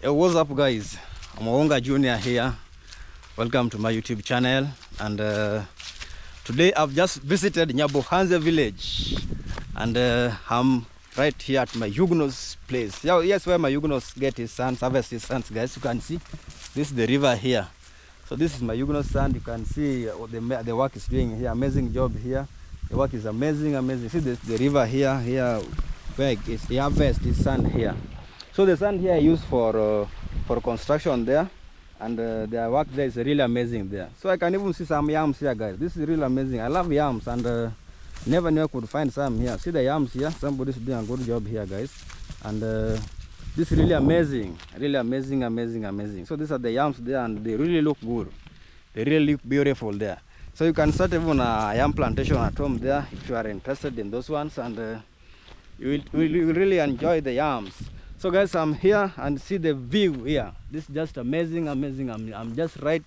Hey, what's up guys? I'm Owonga Junior here. Welcome to my YouTube channel. And today I've just visited Nyabohanze village. And I'm right here at my Huguenot's place. Yes, where my Huguenot's get his sons, harvest his sons, guys. You can see this is the river here. So this is my Huguenot's son. You can see what the work is doing here. Amazing job here. The work is amazing. See the river here where he harvest his sand here. So the sand here is used for construction there, and their work there is really amazing there. So I can even see some yams here, guys. This is really amazing. I love yams, and never knew I could find some here. See the yams here. Somebody's doing a good job here, guys. And this is really amazing, amazing. So these are the yams there, and they really look good. They really look beautiful there. So you can start even a yam plantation at home there if you are interested in those ones, and you will really enjoy the yams. So guys, I'm here and see the view here. This is just amazing. I'm just right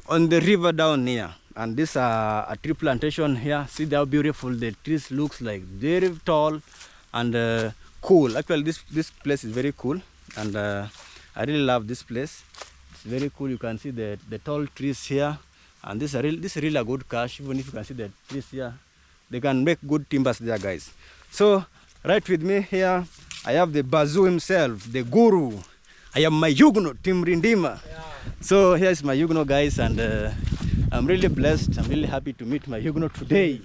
on the river down here, and this a tree plantation here. See how beautiful the trees looks like. Very tall and cool. Actually, this place is very cool, and I really love this place. It's very cool. You can see the tall trees here, and this is really a good cash. Even if you can see the trees here, they can make good timbers there, guys. So right with me here, I have the Bazoo himself, the guru. I am my Huguenot, Tim Rindima. Yeah. So here's my Huguenot, guys, and I'm really blessed. I'm really happy to meet my Huguenot today.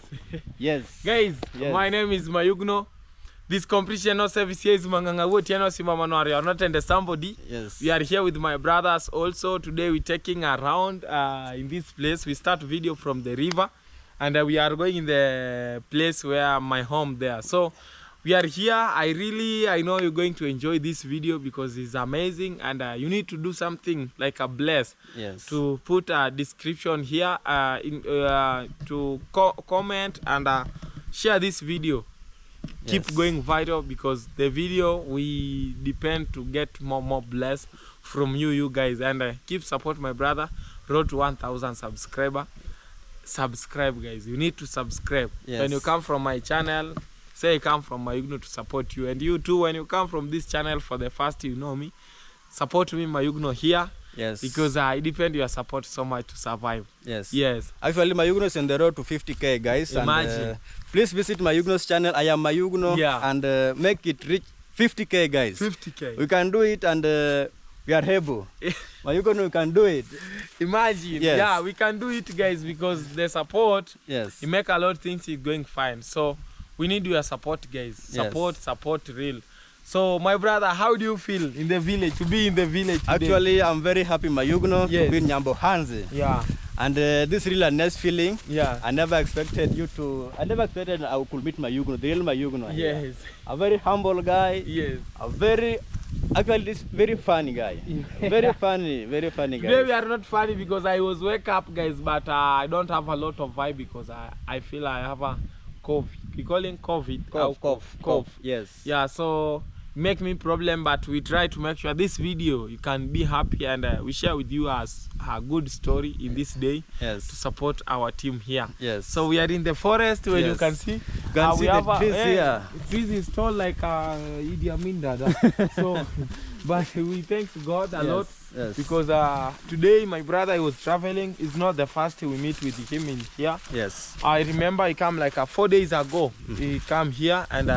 Yes. Guys, yes. My name is my Huguenot. This competition no service here is Mangangawo Tiano Simamanwari. I'm not under somebody. Yes. We are here with my brothers also. Today we're taking around in this place. We start video from the river, and we are going in the place where my home there. So we are here. I know you're going to enjoy this video because it's amazing, and you need to do something like a bless. Yes. To put a description here, to comment and share this video. Yes. Keep going viral, because the video we depend to get more bless from you guys, and keep support my brother. Road to 1,000 subscriber. Subscribe, guys. You need to subscribe. Yes. When you come from my channel, say I come from my Huguenot to support you, and you too, when you come from this channel for the first, you know me, support me, my Huguenot here. Yes. Because I depend your support so much to survive. Yes. Yes. Actually, my Huguenot is on the road to 50K, guys. Imagine. And, please visit my Huguenot's channel. I am my Huguenot. Yeah. And make it reach 50K, guys. 50K. We can do it, and we are able. My Huguenot, we can do it. Imagine. Yes. Yeah, we can do it, guys, because the support, Yes. you make a lot of things is going fine. So we need your support, guys. Support real. So my brother, how do you feel in the village, to be in the village today? Actually, I'm very happy, my Huguenot, Yes. to be in Nyabohanze. Yeah. And this really a nice feeling. Yeah. I never expected I could meet my Huguenot, the real my Huguenot. Yes. Here. A very humble guy. Yes. Actually, this very funny guy. Very funny guy. Today we are not funny because I was wake up, guys, but I don't have a lot of vibe because I feel I have a cough. We call it COVID. Cough. Yes. Yeah, so make me problem, but we try to make sure this video you can be happy, and we share with you as a good story in this day. Yes. To support our team here. Yes. So we are in the forest where you can see. You can see the trees here. Trees is tall like Idi Amin Dada. So, but we thank God a lot. Yes. Because today my brother, he was traveling. It's not the first we meet with him in here. Yes. I remember he came like 4 days ago. He came here, and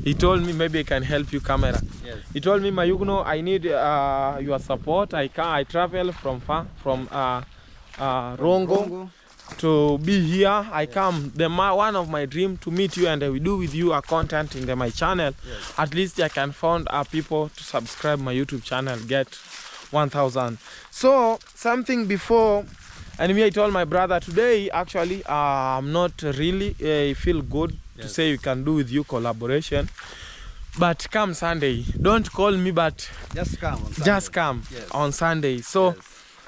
he told me maybe I can help you camera. Yes. He told me, my Huguenot, I need your support. I travel from far, from Rongo to be here. I come. One of my dream to meet you, and I will do with you a content in my channel. Yes. At least I can find people to subscribe my YouTube channel, get 1,000. So something before, and me, I told my brother today, actually I'm not really feel good to say we can do with you collaboration, but come Sunday, don't call me, but Just come on Sunday. Just come. Yes. On Sunday. So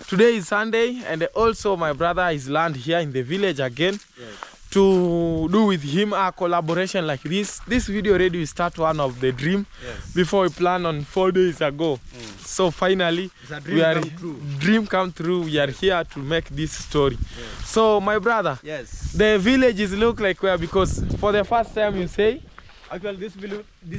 today is Sunday, and also my brother is land here in the village again. Yes. To do with him a collaboration like this. This video already we start one of the dream. Yes. Before we planned on 4 days ago. So finally dream come true. We are here to make this story. Yes. So my brother, yes, the villages look like where, because for the first time you say Actually, this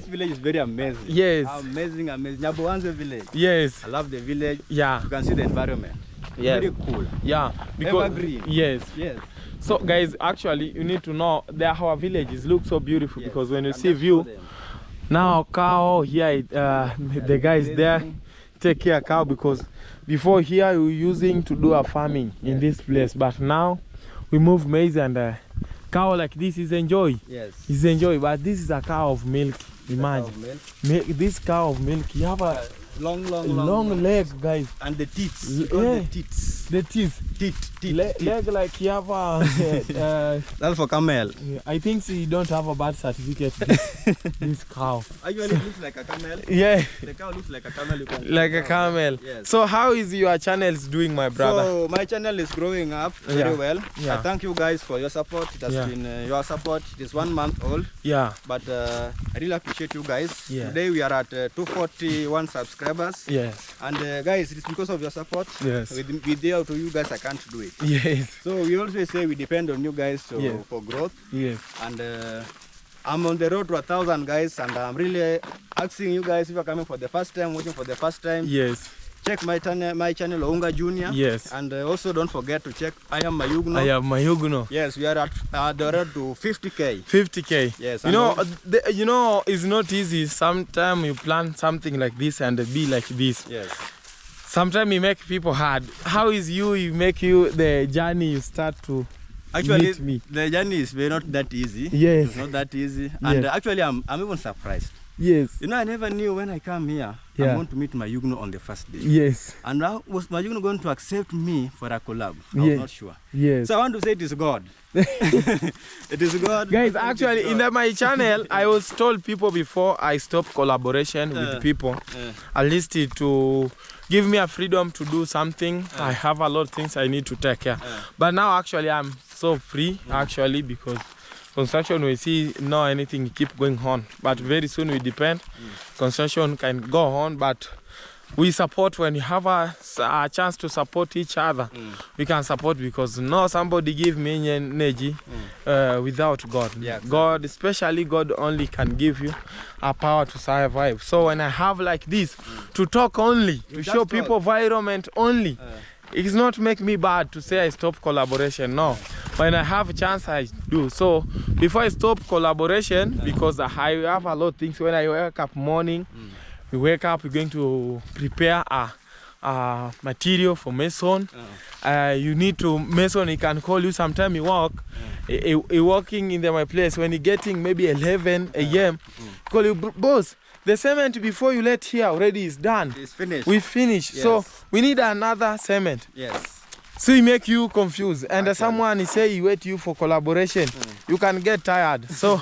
village is very amazing. Yes. Amazing. Nyabohanze village. Yes. I love the village. Yeah. You can see the environment. Yes. Very cool. Yeah. Because Evergreen. yes. Yes. So guys, actually, you need to know that our villages look so beautiful, Yes. because when you And see that's view, for them. now cow here, the guys there take care of cow, because before here we were using to do a farming in this place, but now we move maize, and cow like this is enjoy. Yes. Is enjoy, but this is a cow of milk. Imagine this cow of milk. You have a long leg, guys, and the teeth. Yeah. The teeth. The teeth. Leg like you have a. That's for camel. I think you don't have a birth certificate. This cow. Actually, it looks like a camel. Yeah. The cow looks like a camel. You can Like a camel. Yes. So how is your channels doing, my brother? So my channel is growing up very well. Yeah. I thank you guys for your support. It has been your support. It is 1 month old. Yeah. But I really appreciate you guys. Yeah. Today we are at 241 subscribers. Yes. And guys, it is because of your support. Yes. Without you guys, I can't do it. Yes. So we always say we depend on you guys for growth. Yes. And I'm on the road to 1,000 guys, and I'm really asking you guys, if you're coming for the first time, watching for the first time, Yes. check my channel Ounga Junior. Yes. And also don't forget to check I Am Mayugno. I am Mayugno. Yes, we are at the road to 50k. 50k. Yes. You know, it's not easy. Sometimes you plan something like this and be like this. Yes. Sometimes you make people hard. How is you make you the journey you start to Actually, meet me? the journey is not that easy. Yes. It's not that easy. And actually, I'm even surprised. Yes. You know, I never knew when I come here, I'm going to meet Mayugno on the first day. Yes. And now, was Mayugno going to accept me for a collab? I was not sure. Yes. So I want to say it is God. It is God. Guys, actually, in my channel, I was told people before I stop collaboration with people, at least to give me a freedom to do something. I have a lot of things I need to take care. But now, actually, I'm so free, actually, because construction, we see no anything keep going on, but very soon we depend. Construction can go on, but we support when you have a chance to support each other. We can support, because no somebody give me energy without God. Yeah, exactly. God, especially God, only can give you a power to survive. So when I have like this to talk only, to show people environment only, it's not make me bad to say I stop collaboration. No, when I have a chance, I do. So before I stop collaboration, because I have a lot of things. When I wake up morning, we wake up, we're going to prepare a material for mason. You need to mason. He can call you sometime. You walk. He walking in my place. When he getting maybe 11 a.m. Call you, boss. The cement before you let here already is done. It's finished. We finished. Yes. So we need another cement. Yes. So he make you confused. And someone he say he wait you for collaboration. You can get tired. So,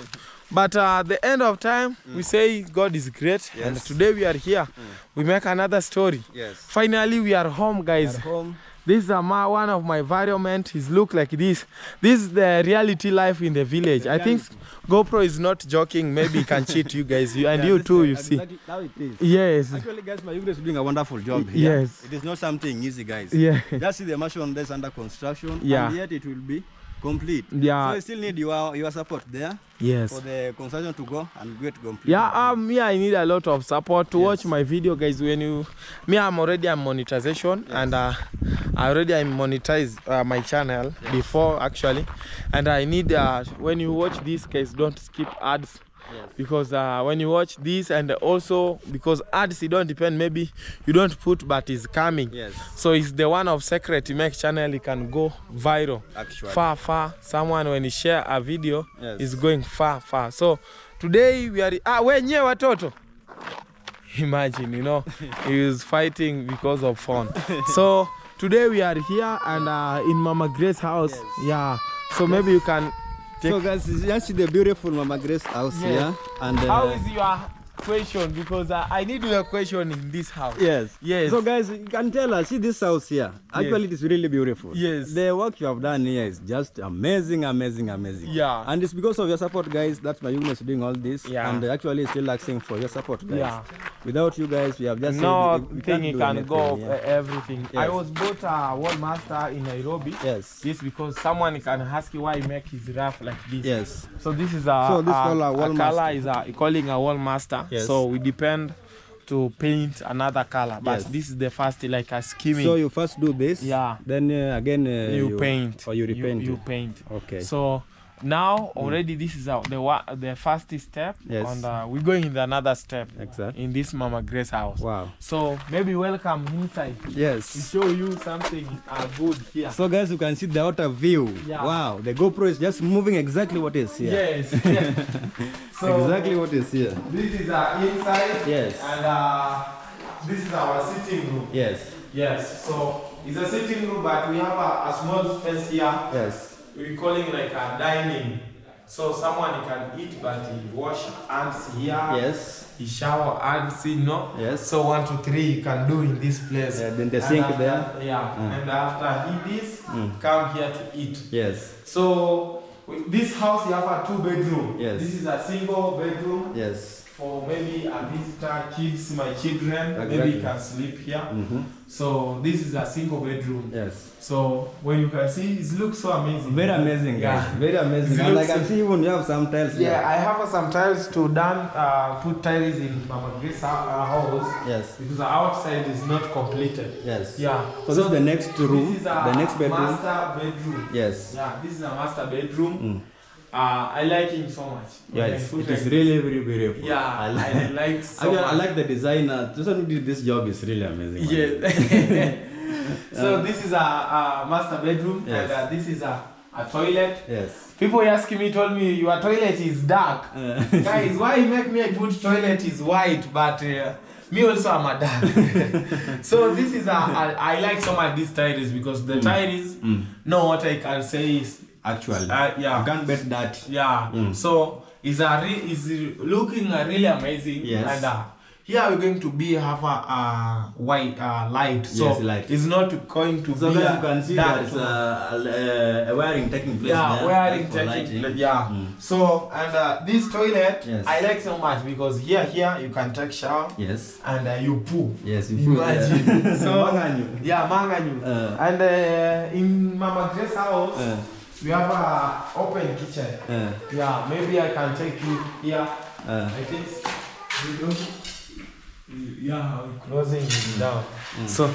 but at the end of time, we say God is great. Yes. And today we are here. We make another story. Yes. Finally, we are home, guys. We are home. This is one of my environment. Is look like this. This is the reality life in the village. I think GoPro is not joking. Maybe it can cheat you guys. And you too, you see. How it is. Yes. Actually, guys, Mayugno is doing a wonderful job here. Yes. It is not something easy, guys. Yeah. Just see the mansion that's under construction. Yeah. And yet it will be complete. Yeah. So you still need your support there. Yes. For the construction to go and get complete. Yeah, me, I need a lot of support to watch my video, guys. When you, I'm already on monetization, and I already monetize my channel before actually, and I need when you watch this, guys, don't skip ads. Yes. Because when you watch this, and also because ads, you don't depend, maybe you don't put, but it's coming. Yes. So it's the one of secret to make channel, it can go viral. Actually. Far. Someone when he share a video, is going far. So today we are wenye watoto. Imagine, you know, he is fighting because of fun. So today we are here and in Mama Grace's house. Yes. Yeah. So maybe you can. So guys, just see the beautiful Mama Grace house here. And how is your question because I need your question in this house. Yes. Yes. So guys, you can tell us, see this house here. Actually, it is really beautiful. Yes. The work you have done here is just amazing, amazing, amazing. Yeah. And it's because of your support, guys. That's my Yugno is doing all this. Yeah. And actually, still asking for your support, guys. Yeah. Without you guys, we have just Nothing said you can go everything. Yes. I was bought a wall master in Nairobi. Yes. This because someone can ask you why you make his rough like this. Yes. So this is So this called a wall color is calling a wall master. Yes. So we depend to paint another color, but Yes. this is the first like a skimming. So you first do this. Yeah. Then again you paint. Or you repaint. You paint. Okay. So now already this is the first step. Yes. And we're going in the another step. Exactly. In this Mama Grace house. Wow. So maybe welcome inside. To Yes. show you something good here. So guys, you can see the outer view. Yeah. Wow. The GoPro is just moving exactly what is here. Yes. Yes. So Exactly what is here. this is our inside. Yes. And this is our sitting room. Yes. Yes. So it's a sitting room, but we have a small space here. Yes. We're calling like a dining. So someone can eat, but he wash hands here. Yes. He shower hands, no? Yes. So 1, 2, 3 you can do in this place. Yeah, then the And sink after, there. Yeah. And after he this, come here to eat. Yes. So this house you have a 2-bedroom. Yes. This is a single bedroom. Yes. For maybe a visitor, kids, my children, Exactly. maybe you can sleep here. So this is a single bedroom. Yes. So when you can see, it looks so amazing. Very amazing, guys. Yeah. Very amazing. It And I looks can see even you have some tiles Yeah, here. I have some tiles to put tiles in Mama Grace house. Yes. Because the outside is not completed. Yes. Yeah. So this is the next room, This is the next bedroom. master bedroom. Yes. Yeah, this is a master bedroom. I like it so much. Yes. When I It put is like really very beautiful. Yeah, I like so Actually, I much. like the designer. This one who did this job is really amazing. Yes. So this is a master bedroom. Yes. And this is a toilet. Yes. People asking me, told me your toilet is dark. Guys, why you make me a good toilet is white, but me also am a dark. So this is I like so much these tiles because the tiles, no what I can say is Actually. yeah. You can't bet that. Yeah. So it's looking really amazing. Yes. And here we're going to have a white light. So Yes, light. it's not going to So be guys, you can see dark there's too. a wiring taking place Yeah, there. wiring for lighting. taking. Yeah. So and this toilet Yes. I like so much because here you can take shower. Yes. And you poo. Yes, you put Imagine. So Manganyu. yeah, manganyu. And in Mama Grace house we have a open kitchen. Yeah, maybe I can take you here. I think you know. Yeah, we're closing it down. So,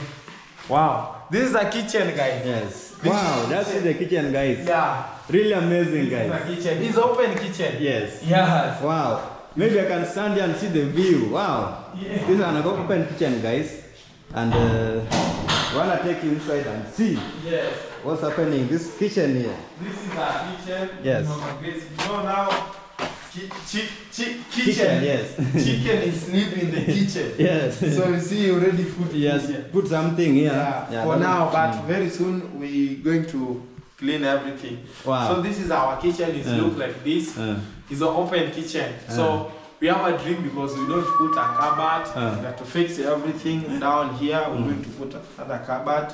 wow, this is a kitchen, guys. Yes. Wow, that's the kitchen, guys. Yeah, Really amazing, this is guys. a kitchen. It's open kitchen. Yes. Yes. Wow. Maybe I can stand here and see the view. Wow. Yeah. This is an open kitchen, guys. And wanna take you inside and see Yes. what's happening in this kitchen here. This is a kitchen. Yes. Mama Grace. You know now, kitchen. Yes. Chicken is sleeping in the kitchen. Yes. So you see, you already put Yes. here. Put something here. Yeah, for now, but very soon we're going to clean everything. Wow. So this is our kitchen. It look like this. It's an open kitchen. So we have a dream because we don't put a cupboard. We have to fix everything down here. We're going to put another cupboard.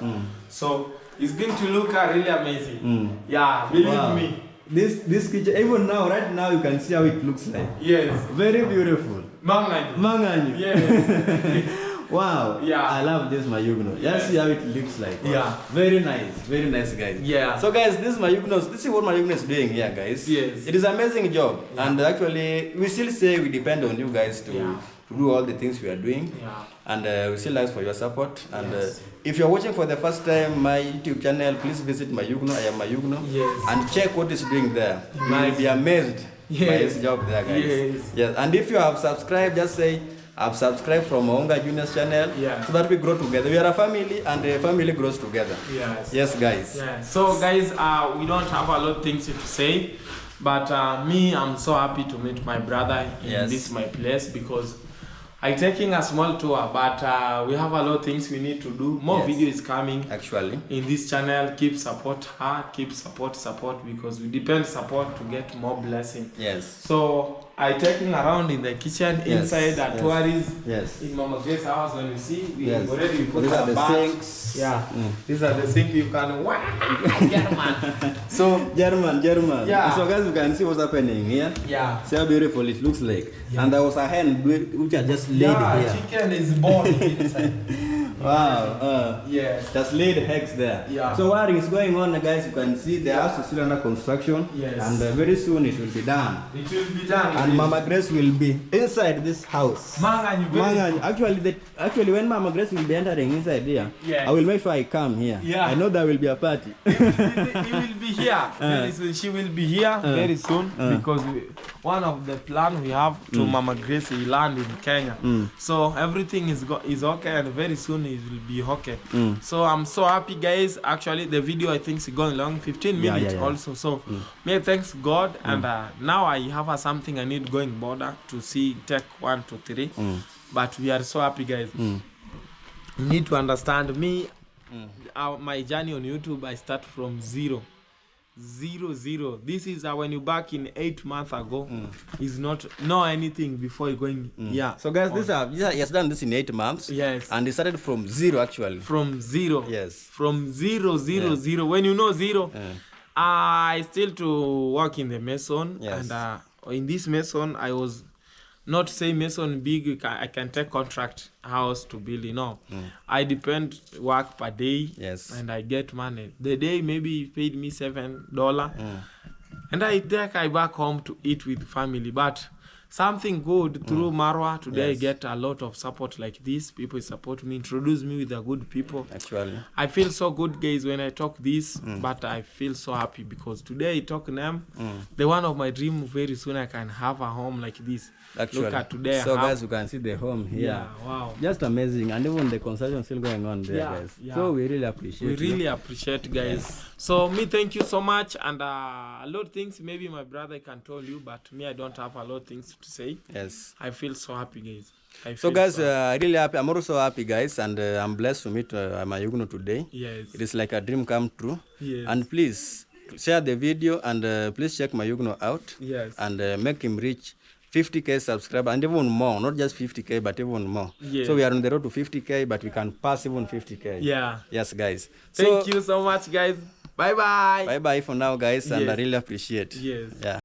So it's going to look really amazing. Yeah, believe me. This kitchen, even now, right now, you can see how it looks like. Yes. Very beautiful. Manganyu. Manganyu. Yes. Wow. Yeah. I love this Mayugno. Just see how it looks like. Wow. Yeah. Very nice. Very nice, guys. Yeah. So, guys, this is Mayugno. This is what Mayugno is doing here, guys. Yes. It is an amazing job. Yeah. And actually, we still say we depend on you guys to do all the things we are doing. Yeah. And we still ask for your support. And Yes. if you're watching for the first time my YouTube channel, please visit Mayugno. I am Mayugno. Yes. And check what is doing there. You will be amazed by Yes. his job there, guys. Yes. Yes. And if you have subscribed, just say, I've subscribed from Maunga Junior's channel, so that we grow together. We are a family, and the family grows together. Yes. Yes, guys. Yeah. So, guys, we don't have a lot of things to say, but me, I'm so happy to meet my brother in this my place because I'm taking a small tour, but we have a lot of things we need to do. More videos coming actually in this channel. Keep support her, keep support because we depend support to get more blessing. Yes. So I taking around in the kitchen, inside the tourists, in Mama Grace's house. When you see, we already put these are the bath. sinks. Yeah, these are the sinks you can. Wow, German. So German. Yeah. So guys, you can see what's happening here. Yeah. See how beautiful it looks like. Yeah. And there was a hen which I just laid here. Chicken is born inside. Wow. Yes. Just laid eggs there. Yeah. So wiring is going on, guys. You can see the house is still under construction. Yes. And very soon it will be done. It will be done. And Mama Grace will be inside this house. Actually, when Mama Grace will be entering inside here, I will make sure I come here. Yeah. I know there will be a party. He will be here very soon. She will be here very soon because one of the plan we have to Mama Grace land in Kenya. So everything is okay, and very soon it will be okay. So I'm so happy, guys. Actually, the video I think is going long, 15 minutes also. So may thanks God, and now I have something I need going border to see take 1 to 3. But we are so happy, guys. You need to understand me. My journey on YouTube, I start from zero. This is when you back in 8 months ago. Is not know anything before you going. Yeah. So guys, he has done this in 8 months. Yes. And he started from zero actually. From zero. Yes. From zero. When you know zero, I still to work in the mason. Yes. And in this mason, I was not say mason big. I can take contract house to build. You know, I depend work per day. Yes. And I get money. The day maybe paid me $7, and I back home to eat with family. But something good through Marwa today. I get a lot of support like this. People support me, introduce me with the good people. Actually, I feel so good, guys, when I talk this. But I feel so happy because today I talk them. The one of my dream, very soon I can have a home like this. Actually. Look at today. So guys, you can see the home here. Yeah, wow. Just amazing, and even the construction still going on there, guys. So we really appreciate. We really appreciate, guys. So me, thank you so much, and a lot of things maybe my brother can tell you, but me, I don't have a lot of things to say. Yes. I feel so happy, guys. So guys, really happy. I'm also happy, guys, and I'm blessed to meet Mayugno today. Yes. It is like a dream come true. Yes. And please share the video, and please check Mayugno out. Yes. And make him reach 50k subscribers, and even more, not just 50k, but even more. Yes. So we are on the road to 50k, but we can pass even 50k. Yeah. Yes, guys. Thank you so much, guys. Bye bye. Bye bye for now, guys, and I Yes. really appreciate. Yes. Yeah.